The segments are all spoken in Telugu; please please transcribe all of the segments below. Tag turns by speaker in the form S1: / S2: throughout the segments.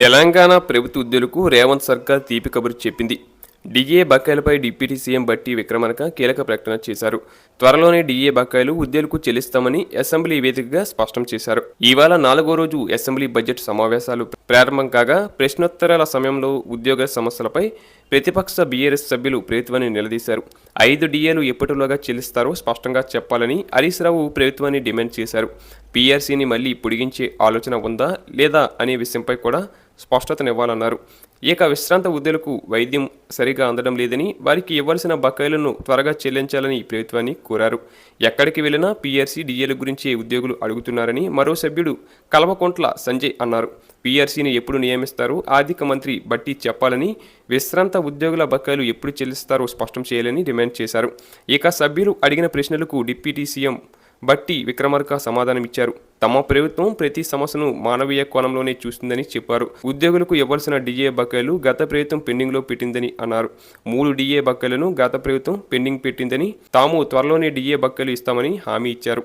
S1: తెలంగాణ ప్రభుత్వ ఉద్యోగులకు రేవంత్ సర్కార్ తీపి కబురు చెప్పింది. డిఏ బకాయిలపై డిప్యూటీ సీఎం బట్టి విక్రమార్క కీలక ప్రకటన చేశారు. త్వరలోనే డిఏ బకాయిలు ఉద్యోగులకు చెల్లిస్తామని అసెంబ్లీ వేదికగా స్పష్టం చేశారు. ఇవాళ 4వ రోజు అసెంబ్లీ బడ్జెట్ సమావేశాలు ప్రారంభం కాగా ప్రశ్నోత్తరాల సమయంలో ఉద్యోగ సమస్యలపై ప్రతిపక్ష బీఆర్ఎస్ సభ్యులు ప్రభుత్వాన్ని నిలదీశారు. 5 డిఏలు ఎప్పటిలోగా చెల్లిస్తారో స్పష్టంగా చెప్పాలని హరీష్ రావు ప్రభుత్వాన్ని డిమాండ్ చేశారు. పీఆర్సీని మళ్లీ పొడిగించే ఆలోచన ఉందా లేదా అనే విషయంపై కూడా స్పష్టతనివ్వాలన్నారు. ఇక విశ్రాంత ఉద్యోగులకు వైద్యం సరిగా అందడం లేదని, వారికి ఇవ్వాల్సిన బకాయిలను త్వరగా చెల్లించాలని ప్రభుత్వాన్ని కోరారు. ఎక్కడికి వెళ్లినా పీఆర్సీ డిఏల గురించి ఉద్యోగులు అడుగుతున్నారని మరో సభ్యుడు కల్వకుంట్ల సంజయ్ అన్నారు. పీఆర్సీని ఎప్పుడు నియమిస్తారో ఆర్థిక మంత్రి బట్టి చెప్పాలని, విశ్రాంత ఉద్యోగుల బకాయిలు ఎప్పుడు చెల్లిస్తారో స్పష్టం చేయాలని డిమాండ్ చేశారు. ఇక సభ్యులు అడిగిన ప్రశ్నలకు డిప్యూటీ సీఎం బట్టి విక్రమార్క సమాధానమిచ్చారు. తమ ప్రభుత్వం ప్రతి సమస్యను మానవీయ కోణంలోనే చూస్తుందని చెప్పారు. ఉద్యోగులకు ఇవ్వాల్సిన డిఏ బకాయిలు గత ప్రభుత్వం పెండింగ్లో పెట్టిందని అన్నారు. 3 డిఏ బకాయిలను గత ప్రభుత్వం పెండింగ్ పెట్టిందని, తాము త్వరలోనే డిఏ బకాయిలు ఇస్తామని హామీ ఇచ్చారు.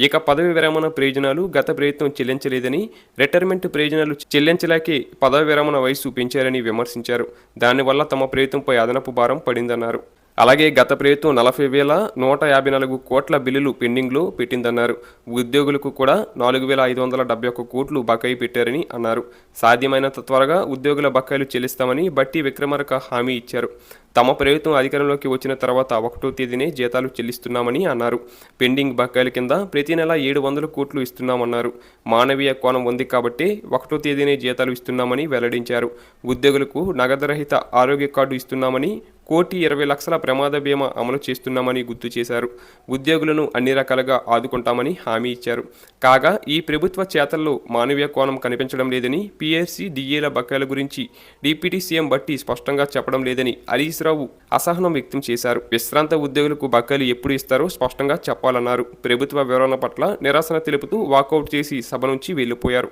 S1: ఇక పదవి విరమణ ప్రయోజనాలు గత ప్రభుత్వం చెల్లించలేదని, రిటైర్మెంట్ ప్రయోజనాలు చెల్లించలేకే పదవి విరమణ వయసు పెంచారని విమర్శించారు. దానివల్ల తమ ప్రభుత్వంపై అదనపు భారం పడిందన్నారు. అలాగే గత ప్రభుత్వం 40,154 కోట్ల బిల్లులు పెండింగ్లో పెట్టిందన్నారు. ఉద్యోగులకు కూడా 4,571 కోట్లు బకాయి పెట్టారని అన్నారు. సాధ్యమైనంత త్వరగా ఉద్యోగుల బకాయిలు చెల్లిస్తామని బట్టి విక్రమార్క హామీ ఇచ్చారు. తమ ప్రభుత్వం అధికారంలోకి వచ్చిన తర్వాత 1వ తేదీనే జీతాలు చెల్లిస్తున్నామని అన్నారు. పెండింగ్ బకాయిల కింద ప్రతి నెల 700 కోట్లు ఇస్తున్నామన్నారు. మానవీయ కోణం ఉంది కాబట్టి 1వ తేదీనే జీతాలు ఇస్తున్నామని వెల్లడించారు. ఉద్యోగులకు నగదురహిత ఆరోగ్య కార్డు ఇస్తున్నామని, 1,20,00,000 ప్రమాద బీమా అమలు చేస్తున్నామని గుర్తు చేశారు. ఉద్యోగులను అన్ని రకాలుగా ఆదుకుంటామని హామీ ఇచ్చారు. కాగా ఈ ప్రభుత్వ చేతల్లో మానవీయ కోణం కనిపించడం లేదని, పీఆర్సీ డిఏల బకాయిల గురించి డిప్యూటీ సీఎం బట్టి స్పష్టంగా చెప్పడం లేదని హరీష్ రావు అసహనం వ్యక్తం చేశారు. విశ్రాంత ఉద్యోగులకు బకాయిలు ఎప్పుడు ఇస్తారో స్పష్టంగా చెప్పాలన్నారు. ప్రభుత్వ వివరణ పట్ల నిరసన తెలుపుతూ వాకౌట్ చేసి సభ నుంచి వెళ్లిపోయారు.